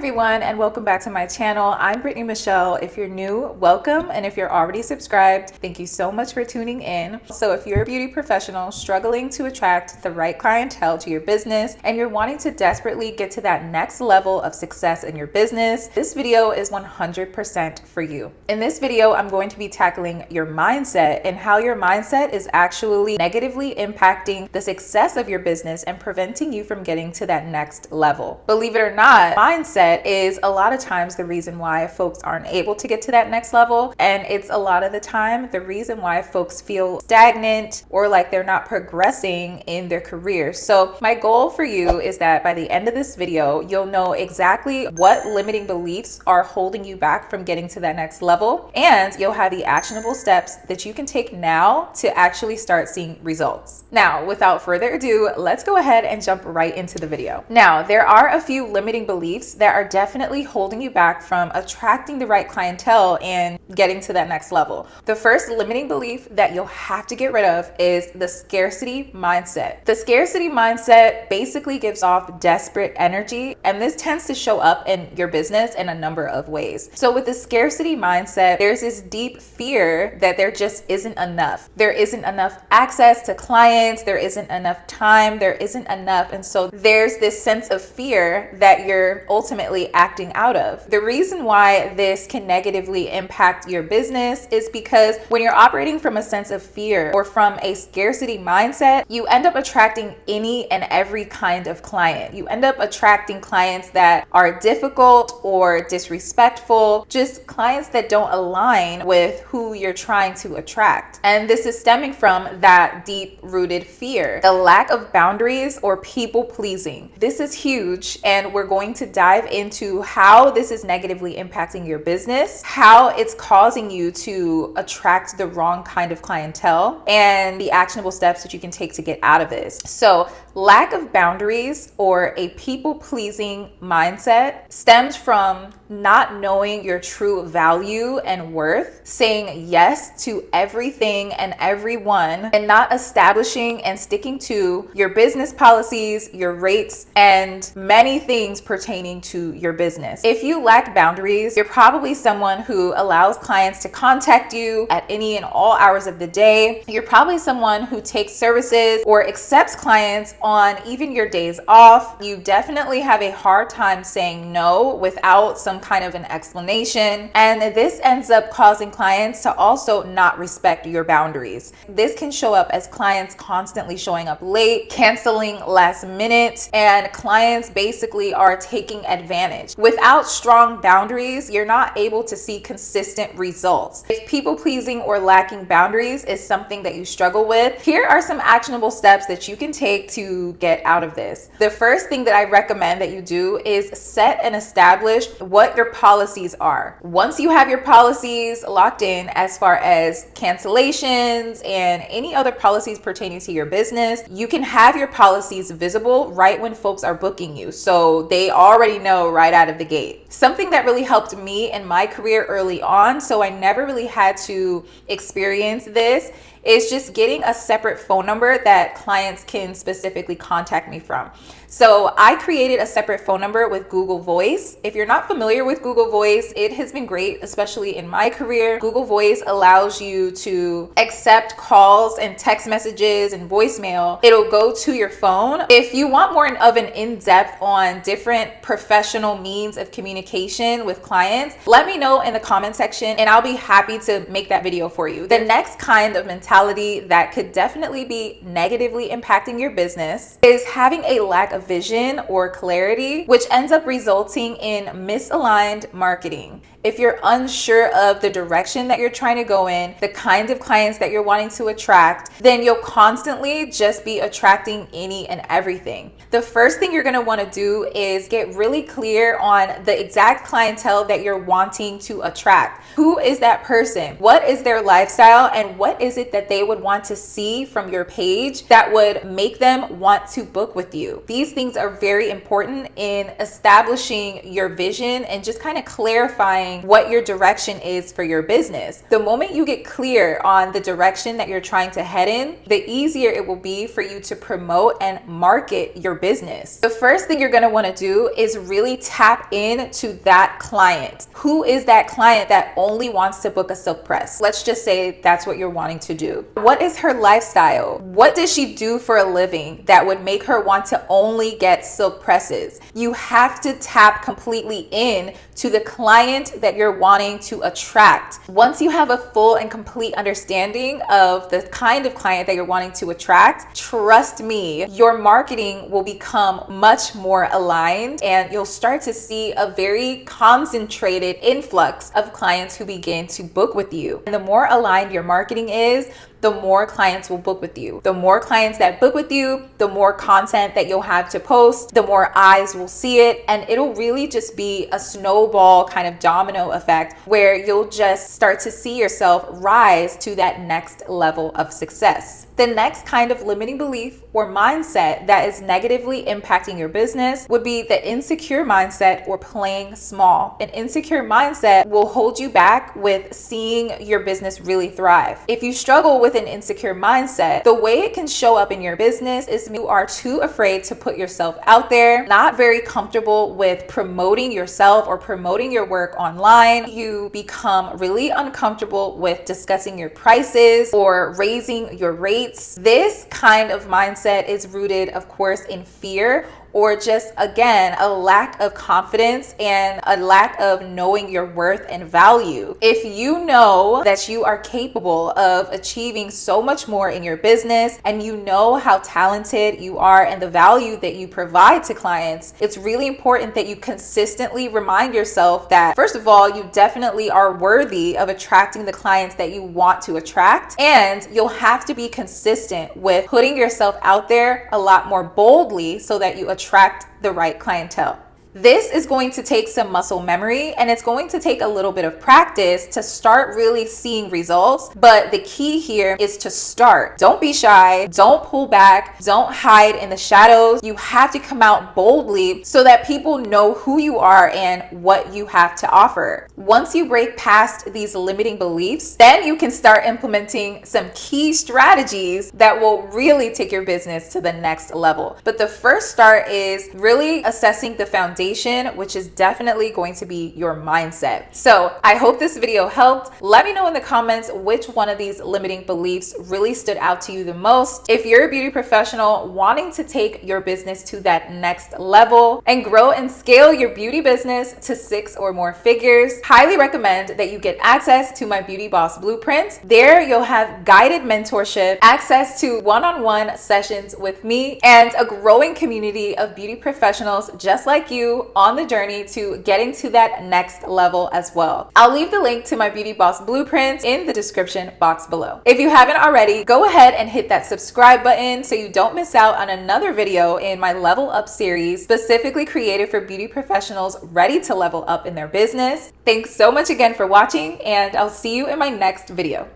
everyone, and welcome back to my channel. I'm Brittany Michelle. If you're new, welcome, and if you're already subscribed, thank you so much for tuning in. So if you're a beauty professional struggling to attract the right clientele to your business and you're wanting to desperately get to that next level of success in your business, this video is 100% for you. In this video, I'm going to be tackling your mindset and how your mindset is actually negatively impacting the success of your business and preventing you from getting to that next level. Believe it or not, mindset is a lot of times the reason why folks aren't able to get to that next level, and it's a lot of the time the reason why folks feel stagnant or like they're not progressing in their career. So my goal for you is that by the end of this video, you'll know exactly what limiting beliefs are holding you back from getting to that next level, and you'll have the actionable steps that you can take now to actually start seeing results. Now, without further ado, let's go ahead and jump right into the video. Now, there are a few limiting beliefs that are definitely holding you back from attracting the right clientele and getting to that next level. The first limiting belief that you'll have to get rid of is the scarcity mindset. The scarcity mindset basically gives off desperate energy, and this tends to show up in your business in a number of ways. So with the scarcity mindset, there's this deep fear that there just isn't enough. There isn't enough access to clients, there isn't enough time, there isn't enough. And so there's this sense of fear that you're ultimately acting out of. The reason why this can negatively impact your business is because when you're operating from a sense of fear or from a scarcity mindset, you end up attracting any and every kind of client. You end up attracting clients that are difficult or disrespectful, just clients that don't align with who you're trying to attract. And this is stemming from that deep-rooted fear, the lack of boundaries or people pleasing. This is huge, and we're going to dive into how this is negatively impacting your business, how it's causing you to attract the wrong kind of clientele, and the actionable steps that you can take to get out of this. So, lack of boundaries or a people-pleasing mindset stems from not knowing your true value and worth, saying yes to everything and everyone, and not establishing and sticking to your business policies, your rates, and many things pertaining to your business. If you lack boundaries, you're probably someone who allows clients to contact you at any and all hours of the day. You're probably someone who takes services or accepts clients on even your days off. You definitely have a hard time saying no without some kind of an explanation. And this ends up causing clients to also not respect your boundaries. This can show up as clients constantly showing up late, canceling last minute, and clients basically are taking advantage. Without strong boundaries, you're not able to see consistent results. If people pleasing or lacking boundaries is something that you struggle with, here are some actionable steps that you can take to get out of this. The first thing that I recommend that you do is set and establish what your policies are. Once you have your policies locked in as far as cancellations and any other policies pertaining to your business, you can have your policies visible right when folks are booking you, so they already know right out of the gate. Something that really helped me in my career early on, so I never really had to experience this, is just getting a separate phone number that clients can specifically contact me from. So I created a separate phone number with Google Voice. If you're not familiar with Google Voice, it has been great, especially in my career. Google Voice allows you to accept calls and text messages and voicemail. It'll go to your phone. If you want more of an in-depth on different professional means of communication with clients, let me know in the comment section and I'll be happy to make that video for you. The next kind of mentality that could definitely be negatively impacting your business is having a lack of vision or clarity, which ends up resulting in misaligned marketing. If you're unsure of the direction that you're trying to go in, the kinds of clients that you're wanting to attract, then you'll constantly just be attracting any and everything. The first thing you're going to want to do is get really clear on the exact clientele that you're wanting to attract. Who is that person? What is their lifestyle? And what is it that they would want to see from your page that would make them want to book with you? These things are very important in establishing your vision and just kind of clarifying defining what your direction is for your business. The moment you get clear on the direction that you're trying to head in, the easier it will be for you to promote and market your business. The first thing you're going to want to do is really tap into that client. Who is that client that only wants to book a silk press? Let's just say that's what you're wanting to do. What is her lifestyle? What does she do for a living that would make her want to only get silk presses? You have to tap completely in to the client that you're wanting to attract. Once you have a full and complete understanding of the kind of client that you're wanting to attract, trust me, your marketing will become much more aligned and you'll start to see a very concentrated influx of clients who begin to book with you. And the more aligned your marketing is, the more clients will book with you. The more clients that book with you, the more content that you'll have to post, the more eyes will see it, and it'll really just be a snowball kind of domino effect where you'll just start to see yourself rise to that next level of success. The next kind of limiting belief or mindset that is negatively impacting your business would be the insecure mindset or playing small. An insecure mindset will hold you back with seeing your business really thrive. If you struggle with an insecure mindset, the way it can show up in your business is you are too afraid to put yourself out there, not very comfortable with promoting yourself or promoting your work online. You become really uncomfortable with discussing your prices or raising your rates. This kind of mindset is rooted, of course, in fear or just, again, a lack of confidence and a lack of knowing your worth and value. If you know that you are capable of achieving so much more in your business and you know how talented you are and the value that you provide to clients, it's really important that you consistently remind yourself that, first of all, you definitely are worthy of attracting the clients that you want to attract, and you'll have to be consistent with putting yourself out there a lot more boldly so that you attract the right clientele. This is going to take some muscle memory and it's going to take a little bit of practice to start really seeing results. But the key here is to start. Don't be shy. Don't pull back. Don't hide in the shadows. You have to come out boldly so that people know who you are and what you have to offer. Once you break past these limiting beliefs, then you can start implementing some key strategies that will really take your business to the next level. But the first start is really assessing the foundation, which is definitely going to be your mindset. So I hope this video helped. Let me know in the comments which one of these limiting beliefs really stood out to you the most. If you're a beauty professional wanting to take your business to that next level and grow and scale your beauty business to 6 or more figures, highly recommend that you get access to my Beauty Boss Blueprint. There you'll have guided mentorship, access to one-on-one sessions with me, and a growing community of beauty professionals just like you on the journey to getting to that next level as well. I'll leave the link to my Beauty Boss Blueprint in the description box below. If you haven't already, go ahead and hit that subscribe button so you don't miss out on another video in my Level Up series, specifically created for beauty professionals ready to level up in their business. Thanks so much again for watching, and I'll see you in my next video.